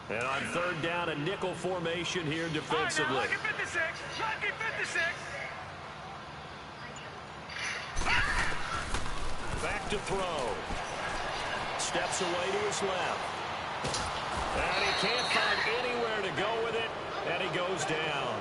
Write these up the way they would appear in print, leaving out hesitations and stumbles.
And on third down, a nickel formation here defensively. Lucky 56. Lucky 56. Back to throw. Steps away to his left. And he can't find anywhere to go with it, and he goes down.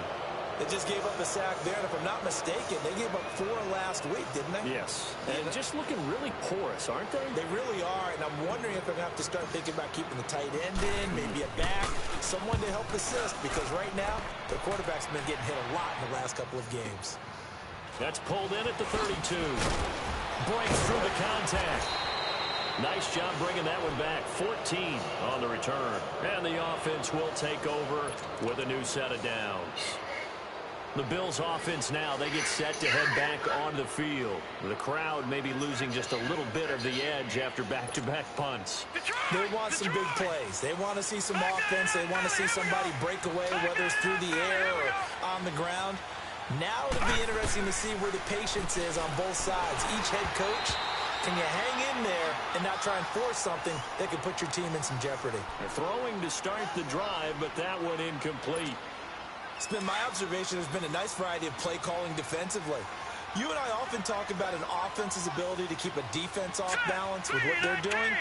They just gave up a sack there, and if I'm not mistaken, they gave up 4 last week, didn't they? Yes. And just looking really porous, aren't they? They really are, and I'm wondering if they're going to have to start thinking about keeping the tight end in, maybe a back, someone to help assist, because right now, the quarterback's been getting hit a lot in the last couple of games. That's pulled in at the 32. Breaks through the contact. Nice job bringing that one back. 14 on the return. And the offense will take over with a new set of downs. The Bills' offense now, they get set to head back onto the field. The crowd may be losing just a little bit of the edge after back-to-back punts. They want some big plays. They want to see some offense. They want to see somebody break away, whether it's through the air or on the ground. Now it'll be interesting to see where the patience is on both sides. Each head coach, can you hang in there and not try and force something that could put your team in some jeopardy? They're throwing to start the drive, but that one incomplete. It's been my observation there's been a nice variety of play calling defensively. You and I often talk about an offense's ability to keep a defense off balance with what they're doing.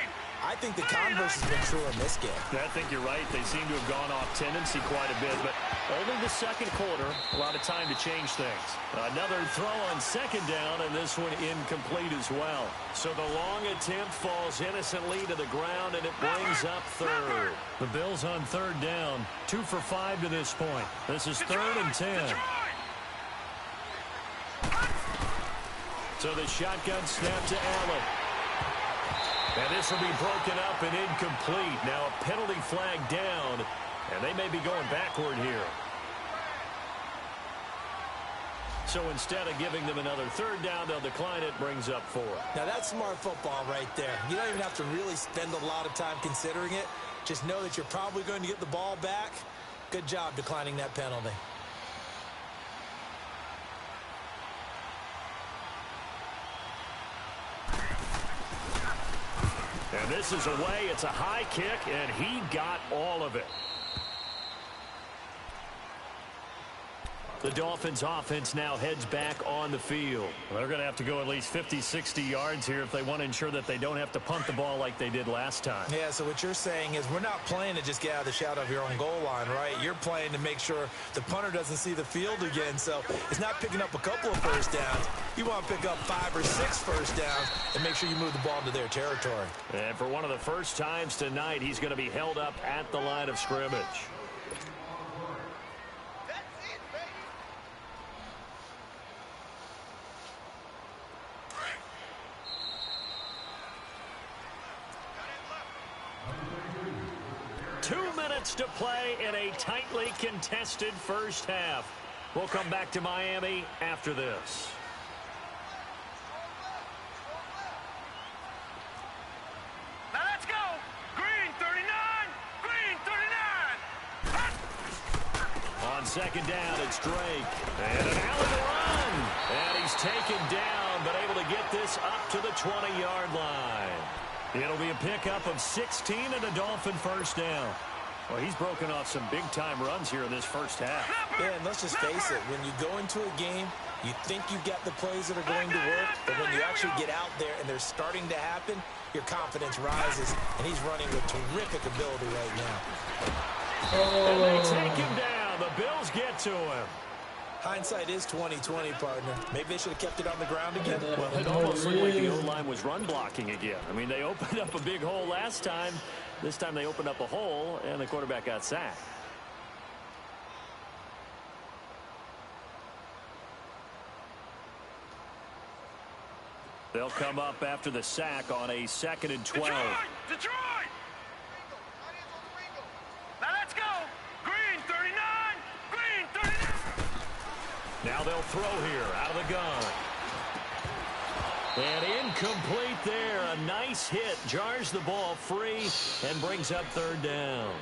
I think the converse has been true in this game. I think you're right. They seem to have gone off tendency quite a bit, but only the second quarter, a lot of time to change things. Another throw on second down, and this one incomplete as well. So the long attempt falls innocently to the ground, and it brings up third. The Bills on third down, 2 for 5 to this point. This is 3rd and 10. So the shotgun snap to Allen. And this will be broken up and incomplete. Now a penalty flag down, and they may be going backward here. So instead of giving them another third down, they'll decline it, brings up 4. Now that's smart football right there. You don't even have to really spend a lot of time considering it. Just know that you're probably going to get the ball back. Good job declining that penalty. And this is away. It's a high kick, and he got all of it. The Dolphins' offense now heads back on the field. Well, they're going to have to go at least 50, 60 yards here if they want to ensure that they don't have to punt the ball like they did last time. Yeah, so what you're saying is we're not playing to just get out of the shadow of your own goal line, right? You're playing to make sure the punter doesn't see the field again. So it's not picking up a couple of first downs. You want to pick up 5 or 6 first downs and make sure you move the ball into their territory. And for one of the first times tonight, he's going to be held up at the line of scrimmage. To play in a tightly contested first half. We'll come back to Miami after this. Now let's go. Green 39. Green 39. On second down, it's Drake. And an alley to run. And he's taken down, but able to get this up to the 20-yard line. It'll be a pickup of 16 and a Dolphin first down. Well, he's broken off some big-time runs here in this first half. Yeah, and let's just face it. When you go into a game, you think you've got the plays that are going to work, but when you actually get out there and they're starting to happen, your confidence rises, and he's running with terrific ability right now. And they take him down. The Bills get to him. Hindsight is 20/20, partner. Maybe they should have kept it on the ground again. Well, it almost looked like the O-line was run blocking again. I mean, they opened up a big hole last time. This time they opened up a hole, and the quarterback got sacked. They'll come up after the sack on a 2nd and 12. Detroit! Now let's go. Green 39. Green 39. Now they'll throw here out of the gun. And incomplete there. A nice hit. Jars the ball free and brings up third down.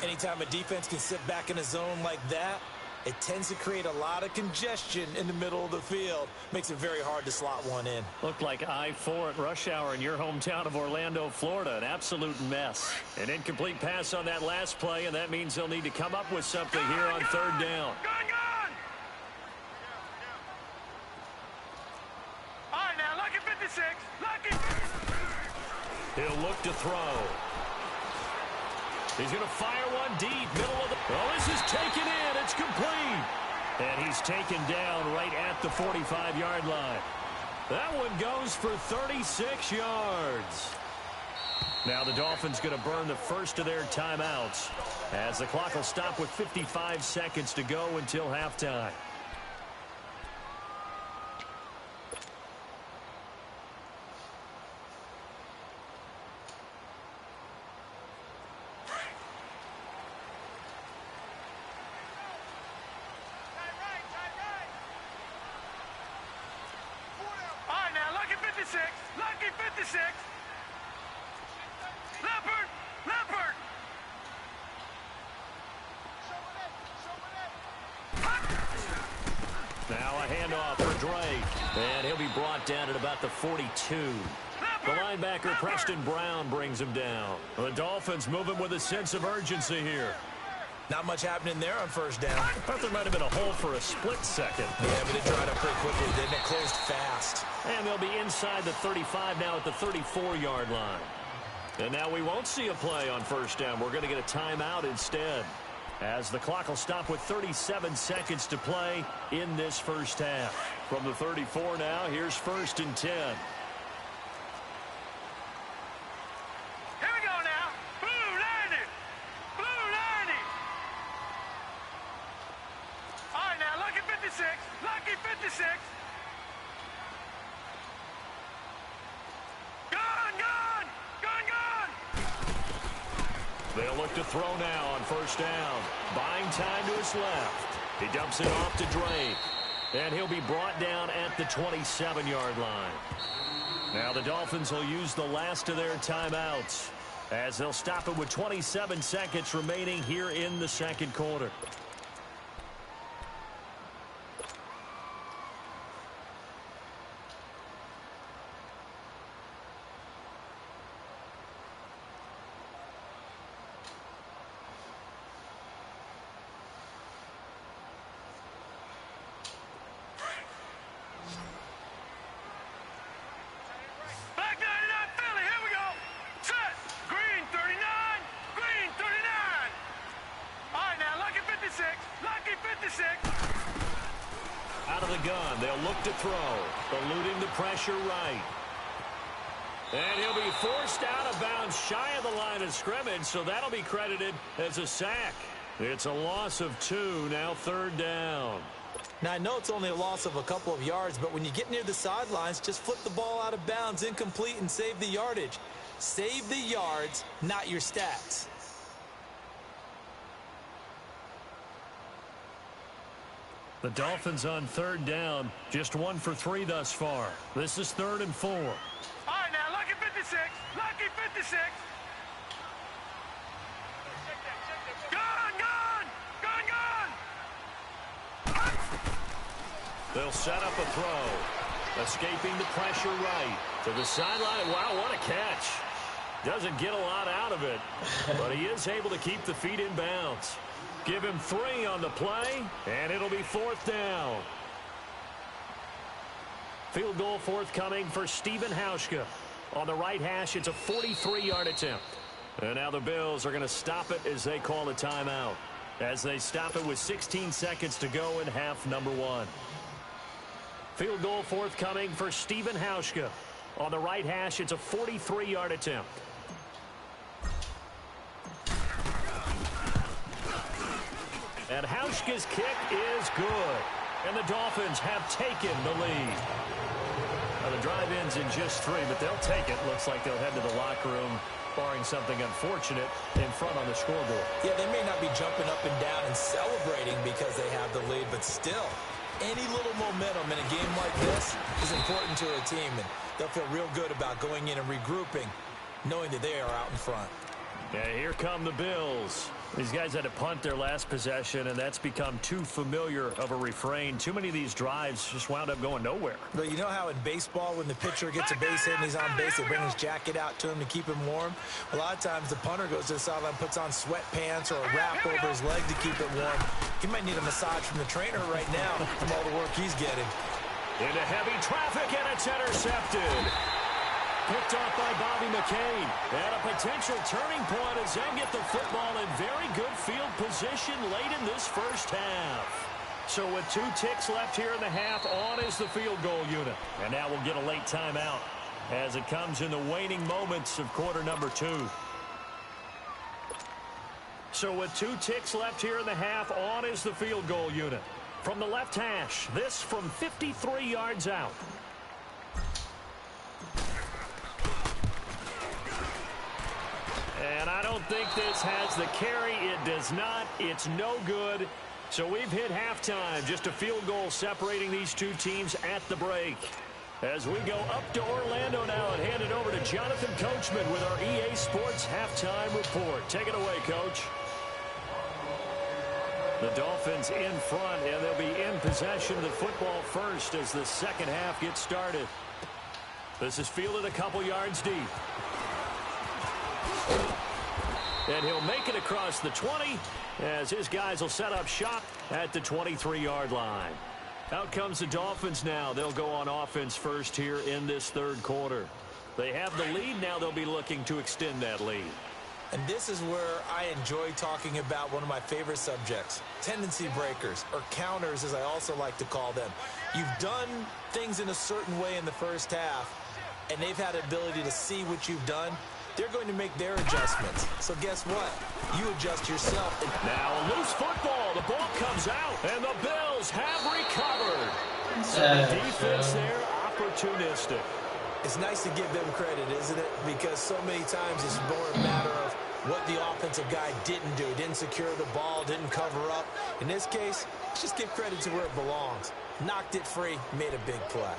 Anytime a defense can sit back in a zone like that, It tends to create a lot of congestion in the middle of the field. Makes it very hard to slot one in. Looked like I-4 at rush hour in your hometown of Orlando, Florida. An absolute mess. An incomplete pass on that last play, and that means they'll need to come up with something here on third down. Gone! All right, now, lucky 56. Lucky. He'll look to throw. He's going to fire one deep, middle of the... Oh, this is taken in. It's complete. And he's taken down right at the 45-yard line. That one goes for 36 yards. Now the Dolphins going to burn the first of their timeouts as the clock will stop with 55 seconds to go until halftime. Lucky 56. Leopard. Now a handoff for Drake. And he'll be brought down at about the 42. The linebacker, Preston Brown, brings him down. The Dolphins moving with a sense of urgency here. Not much happening there on first down. I thought there might have been a hole for a split second. Yeah, but it dried up pretty quickly, didn't it? Closed fast. And they'll be inside the 35 now at the 34-yard line. And now we won't see a play on first down. We're going to get a timeout instead, as the clock will stop with 37 seconds to play in this first half. From the 34 now, here's 1st and 10. Lucky 56. Gone. They'll look to throw now on first down. Buying time to his left. He dumps it off to Drake. And he'll be brought down at the 27-yard line. Now the Dolphins will use the last of their timeouts, as they'll stop it with 27 seconds remaining here in the second quarter. Out of the gun, they'll look to throw, eluding the pressure right. And he'll be forced out of bounds shy of the line of scrimmage, so that'll be credited as a sack. It's a loss of 2, now third down. Now, I know it's only a loss of a couple of yards, but when you get near the sidelines, just flip the ball out of bounds, incomplete, and save the yardage. Save the yards, not your stats. The Dolphins on third down, just 1 for 3 thus far. This is 3rd and 4. All right, now, lucky 56. Lucky 56. Gone. They'll set up a throw. Escaping the pressure right. To the sideline. Wow, what a catch. Doesn't get a lot out of it, but he is able to keep the feet in bounds. Give him 3 on the play, and it'll be 4th down. Field goal forthcoming for Stephen Hauschka. On the right hash, it's a 43-yard attempt. And now the Bills are going to stop it as they call a timeout, as they stop it with 16 seconds to go in half number 1. Field goal forthcoming for Stephen Hauschka. On the right hash, it's a 43-yard attempt. And Hauschka's kick is good. And the Dolphins have taken the lead. Now the drive ends in just 3, but they'll take it. Looks like they'll head to the locker room, barring something unfortunate, in front on the scoreboard. Yeah, they may not be jumping up and down and celebrating because they have the lead, but still, any little momentum in a game like this is important to a team, and they'll feel real good about going in and regrouping, knowing that they are out in front. And here come the Bills. These guys had to punt their last possession, and that's become too familiar of a refrain. Too many of these drives just wound up going nowhere. But you know how in baseball, when the pitcher gets a base hit and he's on base, they bring his jacket out to him to keep him warm? A lot of times the punter goes to the sideline, puts on sweatpants or a wrap over his leg to keep it warm. He might need a massage from the trainer right now from all the work he's getting. Into heavy traffic, and it's intercepted. Picked off by Bobby McCain. And a potential turning point as they get the football in very good field position late in this first half. So with 2 ticks left here in the half, on is the field goal unit. And now we'll get a late timeout as it comes in the waning moments of quarter number 2. So with 2 ticks left here in the half, on is the field goal unit. From the left hash, this from 53 yards out. And I don't think this has the carry. It does not. It's no good. So we've hit halftime. Just a field goal separating these 2 teams at the break. As we go up to Orlando now and hand it over to Jonathan Coachman with our EA Sports halftime report. Take it away, Coach. The Dolphins in front, and they'll be in possession of the football first as the second half gets started. This is fielded a couple yards deep. And he'll make it across the 20 as his guys will set up shop at the 23-yard line. Out comes the Dolphins now. They'll go on offense first here in this third quarter. They have the lead. Now they'll be looking to extend that lead. And this is where I enjoy talking about one of my favorite subjects, tendency breakers, or counters as I also like to call them. You've done things in a certain way in the first half, and they've had the ability to see what you've done. They're going to make their adjustments. So guess what? You adjust yourself. Now a loose football. The ball comes out, and the Bills have recovered. So the defense there, opportunistic. It's nice to give them credit, isn't it? Because so many times it's more a matter of what the offensive guy didn't do. Didn't secure the ball, didn't cover up. In this case, just give credit to where it belongs. Knocked it free, made a big play.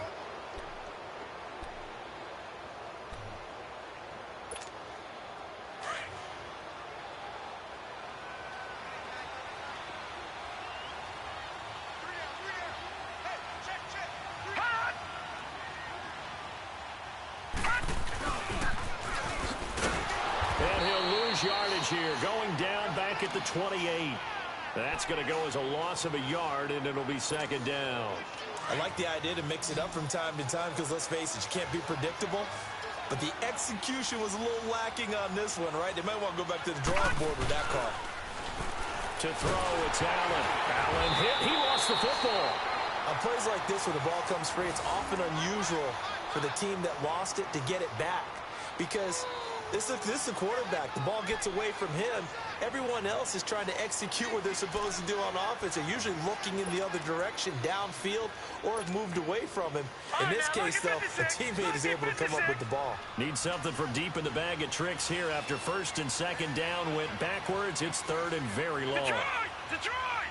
Yardage here, going down back at the 28. That's going to go as a loss of a yard, and it'll be second down. I like the idea to mix it up from time to time because, let's face it, you can't be predictable. But the execution was a little lacking on this one, right? They might want to go back to the drawing board with that call. To throw, it's Allen. Allen hit. He lost the football. On plays like this, when the ball comes free, it's often unusual for the team that lost it to get it back because this is the quarterback. The ball gets away from him. Everyone else is trying to execute what they're supposed to do on offense. They're usually looking in the other direction, downfield, or have moved away from him. In this case, though, the teammate is able to come up with the ball. Need something from deep in the bag of tricks here after first and second down went backwards. It's third and very long. Detroit!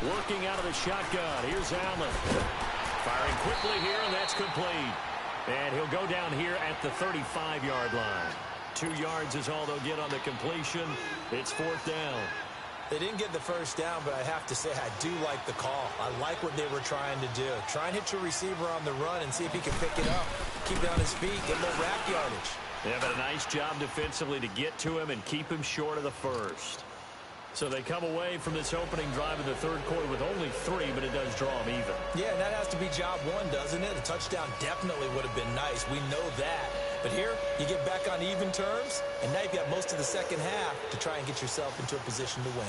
Working out of the shotgun. Here's Allen. Firing quickly here, and that's complete. And he'll go down here at the 35-yard line. 2 yards is all they'll get on the completion. It's fourth down. They didn't get the first down, but I have to say I do like the call. I like what they were trying to do. Try and hit your receiver on the run and see if he can pick it up. Keep it on his feet, get a little rack yardage. Yeah, but a nice job defensively to get to him and keep him short of the first. So they come away from this opening drive in the third quarter with only 3, but it does draw them even. Yeah, and that has to be job one, doesn't it? A touchdown definitely would have been nice. We know that. But here, you get back on even terms, and now you've got most of the second half to try and get yourself into a position to win.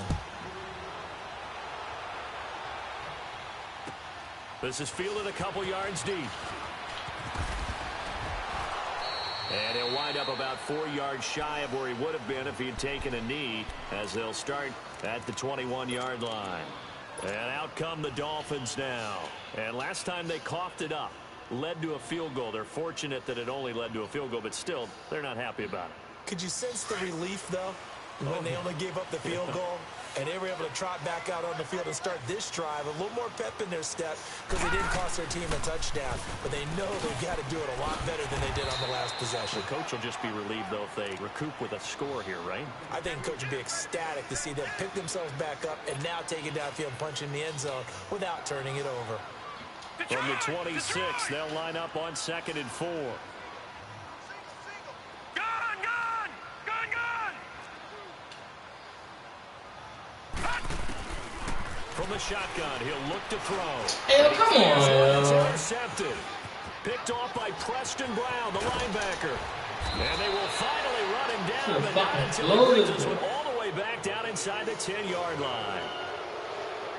This is fielded a couple yards deep. And he'll wind up about 4 yards shy of where he would have been if he had taken a knee, as they'll start at the 21-yard line. And out come the Dolphins now. And last time they coughed it up, led to a field goal. They're fortunate that it only led to a field goal, but still, they're not happy about it. Could you sense the relief, though, when they only gave up the field goal? And they were able to trot back out on the field and start this drive. A little more pep in their step because they didn't cost their team a touchdown. But they know they've got to do it a lot better than they did on the last possession. The coach will just be relieved, though, if they recoup with a score here, right? I think coach will be ecstatic to see them pick themselves back up and now take it downfield, punch in the end zone without turning it over. From the 26, they'll line up on 2nd and 4. From the shotgun, he'll look to throw. Hey, come on. It's intercepted. Picked off by Preston Brown, the linebacker. And they will finally run him down, but not until he brings this one all the way back down inside the 10-yard line.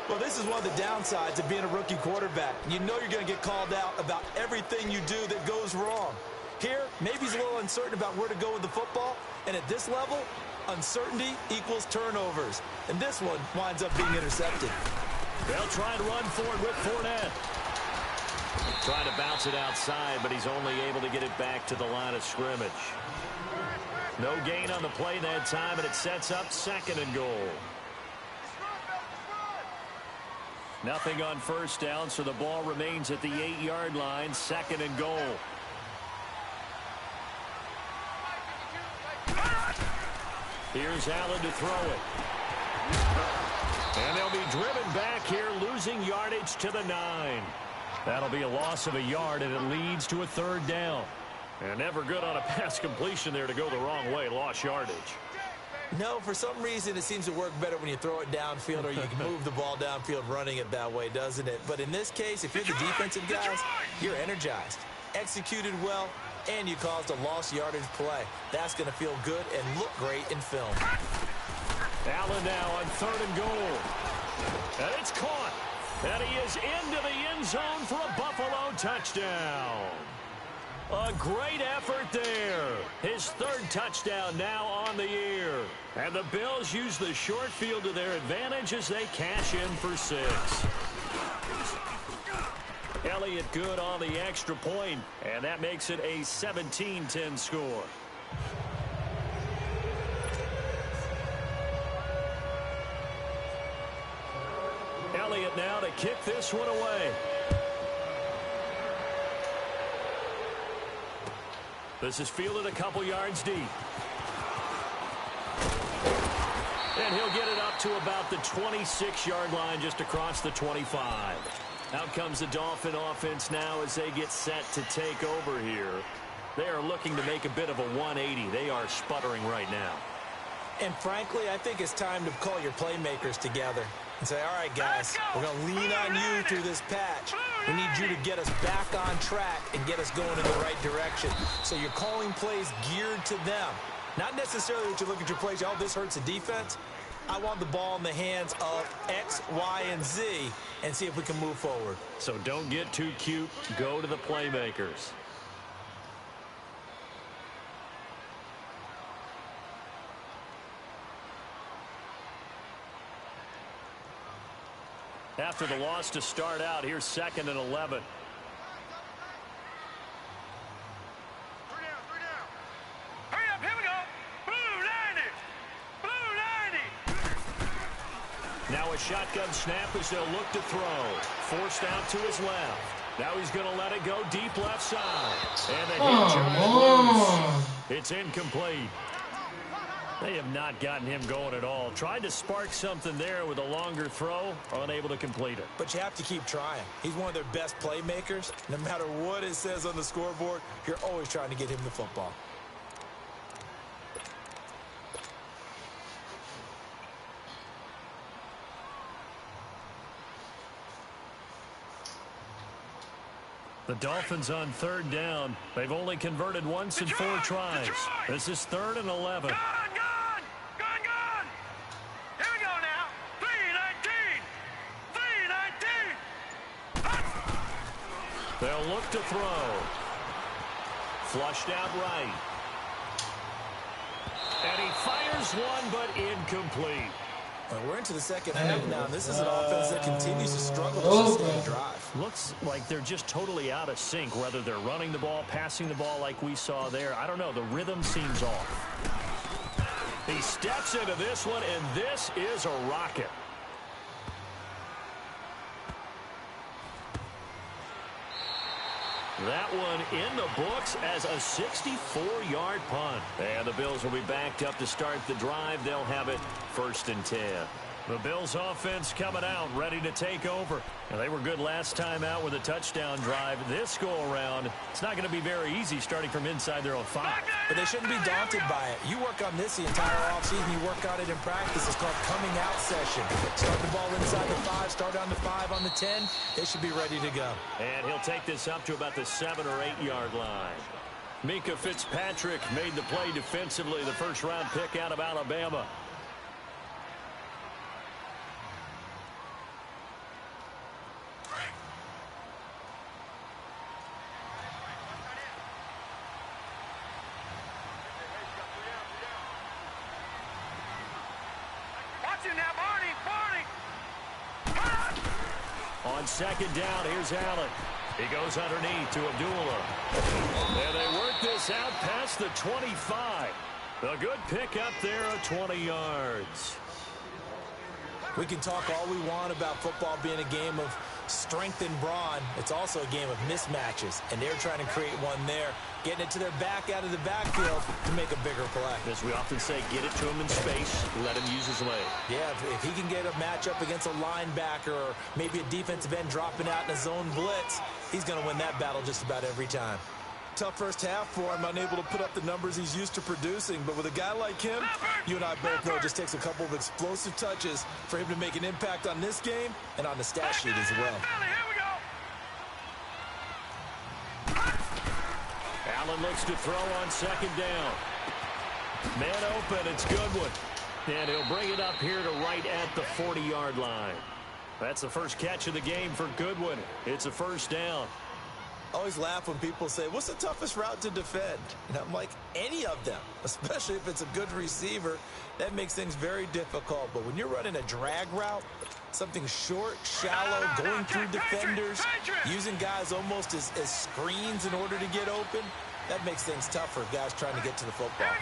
Well, this is one of the downsides of being a rookie quarterback. You know you're going to get called out about everything you do that goes wrong. Here, maybe he's a little uncertain about where to go with the football, and at this level, uncertainty equals turnovers. And this one winds up being intercepted. They'll try and run forward with Fournette. Trying to bounce it outside, but he's only able to get it back to the line of scrimmage. No gain on the play that time, and it sets up 2nd and goal. Nothing on first down, so the ball remains at the 8-yard line, 2nd and goal. Here's Allen to throw it. And they'll be driven back here, losing yardage to the 9. That'll be a loss of a yard, and it leads to a 3rd down. And never good on a pass completion there to go the wrong way, lost yardage. No, for some reason it seems to work better when you throw it downfield or you can move the ball downfield running it that way, doesn't it? But in this case, if you're the defensive guys, you're energized, executed well, and you caused a lost yardage play. That's going to feel good and look great in film. Allen now on 3rd and goal. And it's caught. And he is into the end zone for a Buffalo touchdown. A great effort there. His 3rd touchdown now on the year. And the Bills use the short field to their advantage as they cash in for 6. Elliott good on the extra point, and that makes it a 17-10 score. Elliott now to kick this one away. This is fielded a couple yards deep. And he'll get it up to about the 26-yard line, just across the 25. Out comes the Dolphin offense now as they get set to take over here. They are looking to make a bit of a 180. They are sputtering right now. And frankly, I think it's time to call your playmakers together and say, all right, guys, we're going to lean on you through this patch. We need you to get us back on track and get us going in the right direction. So you're calling plays geared to them. Not necessarily that you look at your plays, oh, this hurts the defense. I want the ball in the hands of X, Y, and Z and see if we can move forward. So don't get too cute. Go to the playmakers. After the loss to start out, here's 2nd and 11. Now a shotgun snap as they'll look to throw. Forced out to his left. Now he's going to let it go deep left side. And the hit loose. It's incomplete. They have not gotten him going at all. Tried to spark something there with a longer throw, unable to complete it. But you have to keep trying. He's one of their best playmakers. No matter what it says on the scoreboard, you're always trying to get him the football. The Dolphins on 3rd down. They've only converted once in 4 tries. This is 3rd and 11. Gone! Here we go now. 3-19. They'll look to throw. Flushed out right. And he fires one, but incomplete. Well, we're into the second half now. This is an offense that continues to struggle to sustain a drive. Looks like they're just totally out of sync, whether they're running the ball, passing the ball like we saw there. I don't know. The rhythm seems off. He steps into this one, and this is a rocket. That one in the books as a 64-yard punt. And the Bills will be backed up to start the drive. They'll have it 1st and 10. The Bills offense coming out, ready to take over. And they were good last time out with a touchdown drive. This go-around, it's not going to be very easy starting from inside their own 5. But they shouldn't be daunted by it. You work on this the entire offseason. You work on it in practice. It's called coming out session. Start the ball inside the 5, start on the 5, on the 10. They should be ready to go. And he'll take this up to about the 7 or 8-yard line. Mika Fitzpatrick made the play defensively, the first-round pick out of Alabama. On 2nd down, here's Allen. He goes underneath to Abdullah. And they work this out past the 25. A good pick up there of 20 yards. We can talk all we want about football being a game of strength and brawn. It's also a game of mismatches, and they're trying to create one there, getting it to their back out of the backfield to make a bigger play. As we often say, get it to him in space, let him use his leg. Yeah, if he can get a matchup against a linebacker or maybe a defensive end dropping out in a zone blitz, he's going to win that battle just about every time. Tough first half for him, unable to put up the numbers he's used to producing. But with a guy like him, you and I both know it just takes a couple of explosive touches for him to make an impact on this game and on the stat sheet as well. Allen looks to throw on 2nd down. Man open, it's Goodwin. And he'll bring it up here to right at the 40-yard line. That's the first catch of the game for Goodwin. It's a 1st down. I always laugh when people say, what's the toughest route to defend? And I'm like, any of them, especially if it's a good receiver. That makes things very difficult. But when you're running a drag route, something short, shallow, going through defenders, using guys almost as screens in order to get open, that makes things tough for guys trying to get to the football.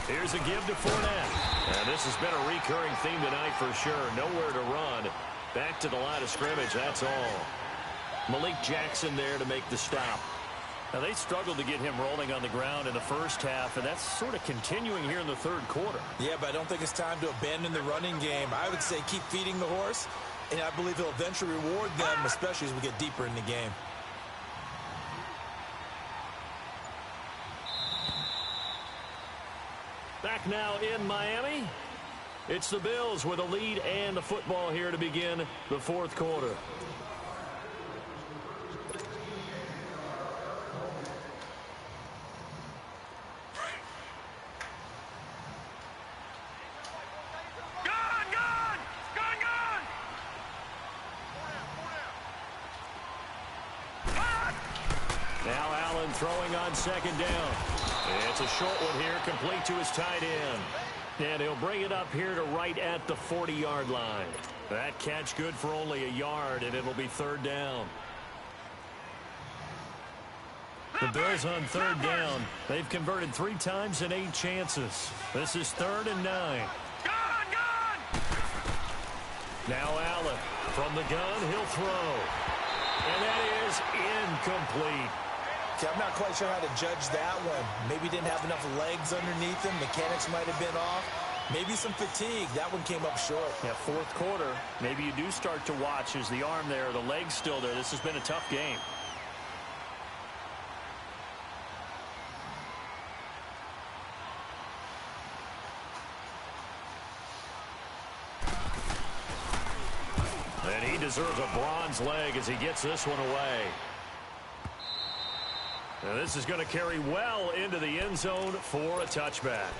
Here's a give to Fournette. And this has been a recurring theme tonight for sure. Nowhere to run. Back to the line of scrimmage, that's all. Malik Jackson there to make the stop. Now, they struggled to get him rolling on the ground in the first half, and that's sort of continuing here in the 3rd quarter. Yeah, but I don't think it's time to abandon the running game. I would say keep feeding the horse, and I believe he'll eventually reward them, especially as we get deeper in the game. Back now in Miami. It's the Bills with a lead and the football here to begin the 4th quarter. Now Allen throwing on 2nd down. It's a short one here, complete to his tight end. And he'll bring it up here to right at the 40-yard line. That catch good for only a yard, and it'll be 3rd down. The Bills on 3rd down. They've converted 3 times in 8 chances. This is 3rd and 9. Now Allen from the gun, he'll throw. And that is incomplete. Okay, I'm not quite sure how to judge that one. Maybe didn't have enough legs underneath him. Mechanics might have been off. Maybe some fatigue. That one came up short. Yeah, 4th quarter. Maybe you do start to watch as the arm there, the leg's still there. This has been a tough game. And he deserves a bronze leg as he gets this one away. Now this is going to carry well into the end zone for a touchback.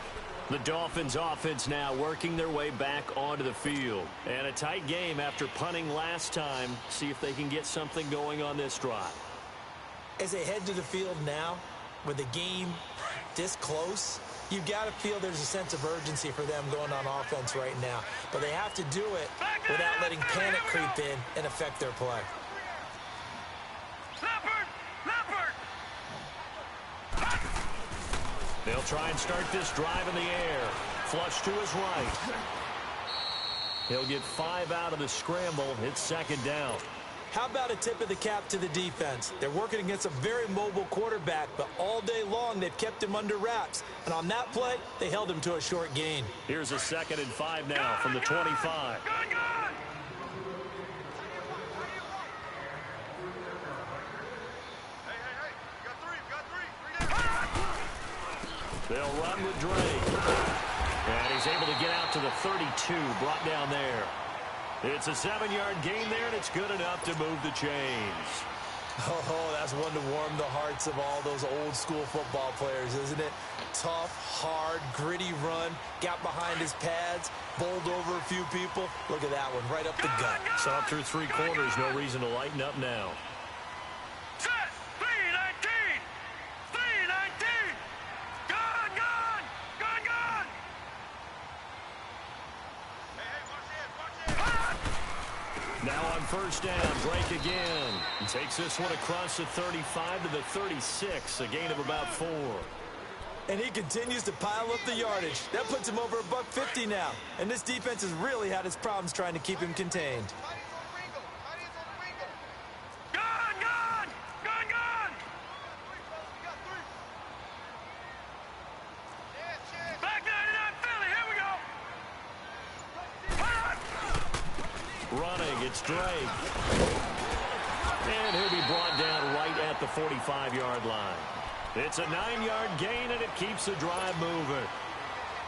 The Dolphins offense now working their way back onto the field. And a tight game after punting last time. See if they can get something going on this drive. As they head to the field now, with the game this close, you've got to feel there's a sense of urgency for them going on offense right now. But they have to do it without letting panic creep in and affect their play. They'll try and start this drive in the air. Flush to his right. He'll get 5 out of the scramble. It's second down. How about a tip of the cap to the defense? They're working against a very mobile quarterback, but all day long they've kept him under wraps. And on that play, they held him to a short gain. Here's a 2nd and 5 now from the 25. They'll run with Drake. And he's able to get out to the 32, brought down there. It's a 7-yard gain there, and it's good enough to move the chains. Oh, that's one to warm the hearts of all those old-school football players, isn't it? Tough, hard, gritty run, got behind his pads, bowled over a few people. Look at that one, right up the gut. So up through 3 quarters, no reason to lighten up now. Set. 3-19. 3-19. Gone. Now on first down, Drake again. He takes this one across the 35 to the 36, a gain of about 4. And he continues to pile up the yardage. That puts him over $150 now. And this defense has really had its problems trying to keep him contained. Gone. Back 99 Philly, here we go. Running, it's Drake. And he'll be brought down right at the 45-yard line. It's a 9-yard gain, and it keeps the drive moving.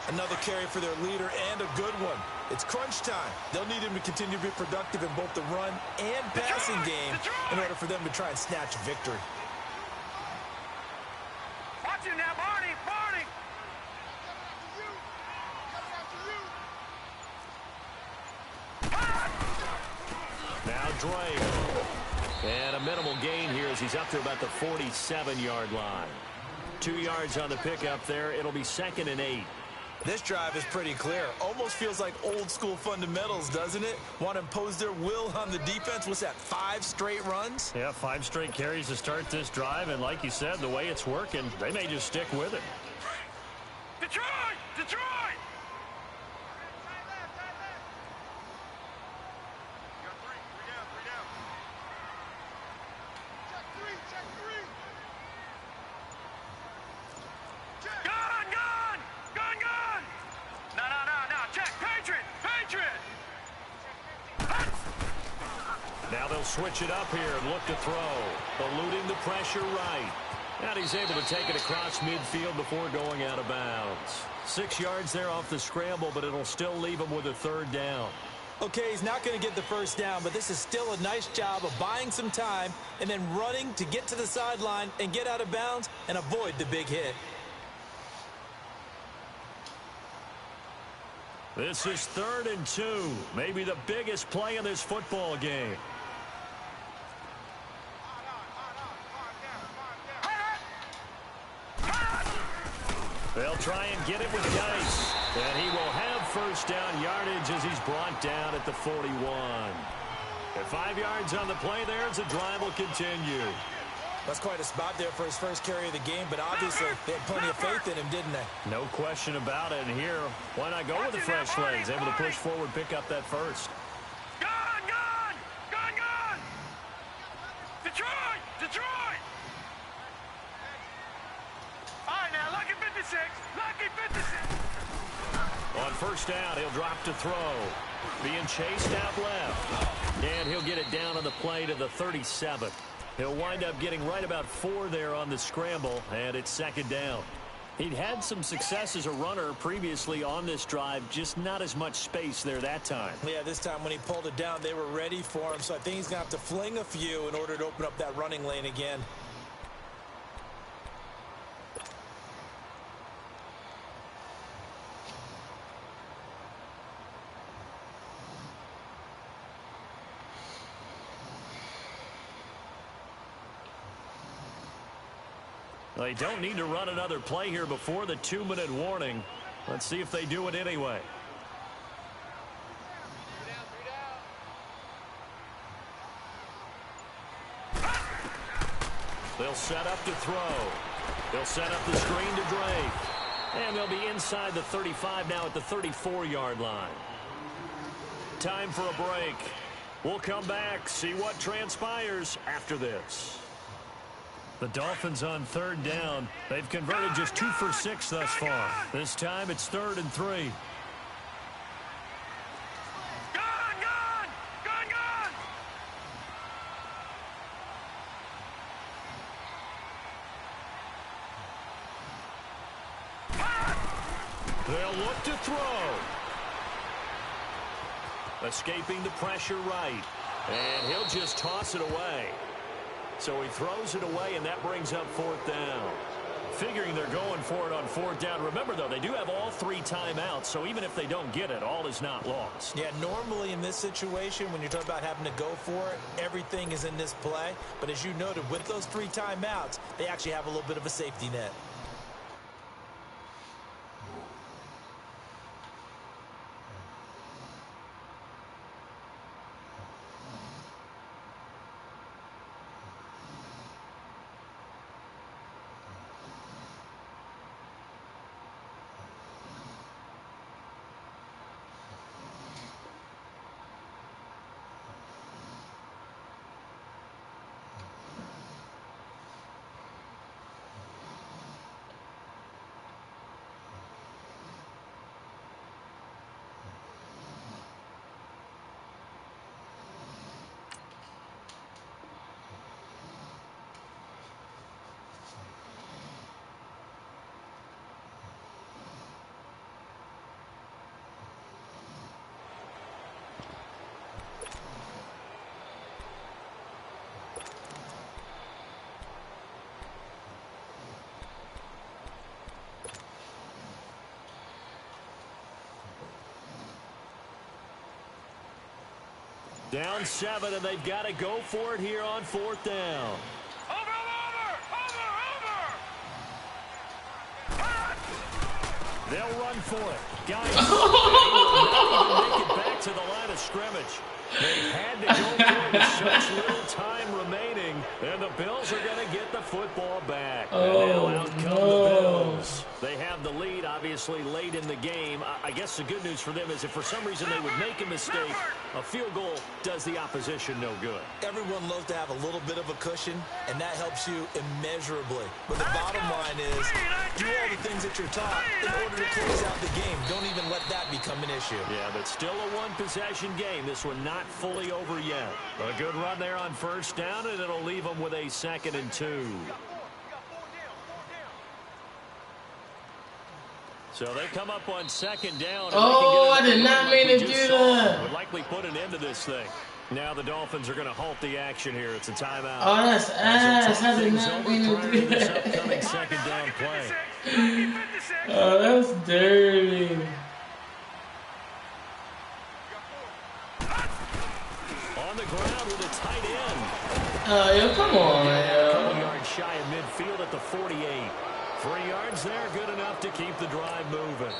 Another carry for their leader, and a good one. It's crunch time. They'll need him to continue to be productive in both the run and passing game in order for them to try and snatch a victory. Watch him now, Barney. Now Drake. And a minimal gain here as he's up to about the 47-yard line. 2 yards on the pickup there. It'll be 2nd and 8. This drive is pretty clear. Almost feels like old-school fundamentals, doesn't it? Want to impose their will on the defense. What's that, 5 straight runs? Yeah, 5 straight carries to start this drive. And like you said, the way it's working, they may just stick with it. Detroit. Gone. No. Check. Patriot. Now they'll switch it up here and look to throw. Eluding the pressure right. And he's able to take it across midfield before going out of bounds. 6 yards there off the scramble, but it'll still leave him with a 3rd down. Okay, he's not going to get the first down, but this is still a nice job of buying some time and then running to get to the sideline and get out of bounds and avoid the big hit. This is 3rd and 2. Maybe the biggest play in this football game. They'll try and get it with Dice. And he will have first down yardage as he's brought down at the 41. At 5 yards on the play there as the drive will continue. That's quite a spot there for his first carry of the game, but obviously they had plenty of faith in him, didn't they? No question about it. And here, why not go with the fresh legs? Able to push forward, pick up that first. Gone. Detroit. All right, now, lucky 56. On first down, he'll drop to throw. Being chased out left. And he'll get it down on the play to the 37. He'll wind up getting right about 4 there on the scramble, and it's 2nd down. He'd had some success as a runner previously on this drive, just not as much space there that time. Yeah, this time when he pulled it down, they were ready for him, so I think he's going to have to fling a few in order to open up that running lane again. They don't need to run another play here before the 2-minute warning. Let's see if they do it anyway. They'll set up to throw. They'll set up the screen to Drake. And they'll be inside the 35 now at the 34-yard line. Time for a break. We'll come back, see what transpires after this. The Dolphins on third down. They've converted just 2 for 6 thus far. This time it's 3rd and 3. They'll look to throw. Escaping the pressure right. And he'll just toss it away. So he throws it away, and that brings up 4th down. Figuring they're going for it on 4th down. Remember, though, they do have all 3 timeouts, so even if they don't get it, all is not lost. Yeah, normally in this situation, when you're talking about having to go for it, everything is in this play. But as you noted, with those 3 timeouts, they actually have a little bit of a safety net. Down 7, and they've got to go for it here on 4th down. They'll run for it. Guys, they will not even make it back to the line of scrimmage. They've had to go for it with such little time remaining, and the Bills are going to get the football back. Oh, and now out come the Bills. They have the lead, obviously, late in the game. I guess the good news for them is if for some reason they would make a mistake, a field goal does the opposition no good. Everyone loves to have a little bit of a cushion, and that helps you immeasurably. But the bottom line is, do all the things that you're taught in order to close out the game. Don't even let that become an issue. Yeah, but still a one-possession game. This one not fully over yet. A good run there on 1st down, and it'll leave them with a 2nd and 2. So they come up on 2nd down. Oh, I did not mean to do that. Would likely put an end to this thing. Now the Dolphins are going to halt the action here. It's a timeout. Oh, that's ass. I did not mean to do this that. upcoming 2nd down play. Oh, that's dirty. On the ground with a tight end. Oh, yo, come on, A couple yo. yards shy of midfield at the 48. 3 yards there, good enough to keep the drive moving.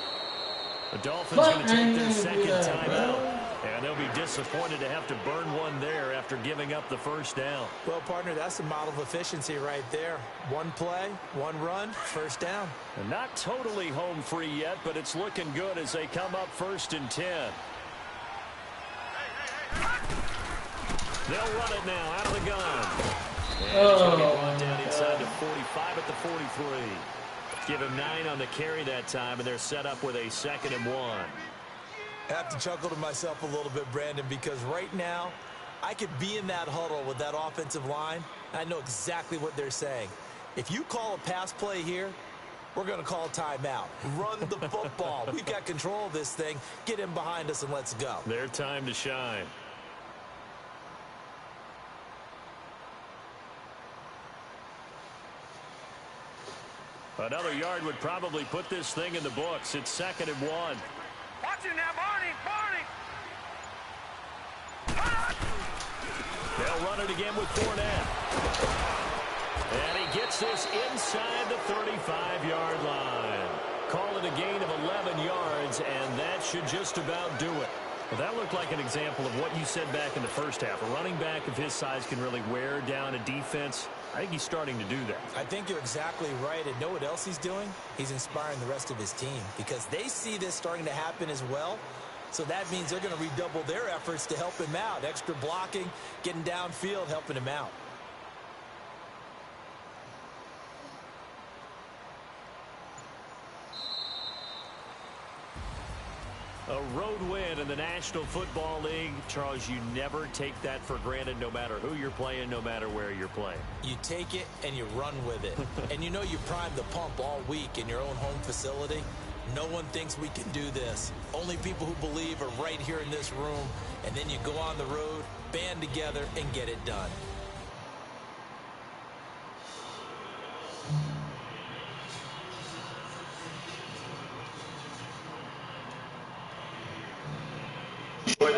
The Dolphins going to take their 2nd timeout, and they'll be disappointed to have to burn one there after giving up the 1st down. Well, partner, that's a model of efficiency right there. One play, one run, 1st down. And not totally home free yet, but it's looking good as they come up 1st and 10. They'll run it now out of the gun. And it's going to get brought down inside the 45 at the 43. Give him 9 on the carry that time, and they're set up with a 2nd and 1. I have to chuckle to myself a little bit, Brandon, because right now I could be in that huddle with that offensive line. I know exactly what they're saying. If you call a pass play here, we're going to call a timeout. Run the football. We've got control of this thing. Get in behind us and let's go. Their time to shine. Another yard would probably put this thing in the books. It's 2nd and 1. Watch it now, Barney. They'll run it again with Fournette. And he gets this inside the 35-yard line. Call it a gain of 11 yards, and that should just about do it. Well, that looked like an example of what you said back in the first half. A running back of his size can really wear down a defense. I think he's starting to do that. I think you're exactly right. And know what else he's doing? He's inspiring the rest of his team because they see this starting to happen as well. So that means they're going to redouble their efforts to help him out. Extra blocking, getting downfield, helping him out. A road win in the National Football League. Charles, you never take that for granted no matter who you're playing, no matter where you're playing. You take it and you run with it. And you know you primed the pump all week in your own home facility. No one thinks we can do this. Only people who believe are right here in this room. And then you go on the road, band together, and get it done. With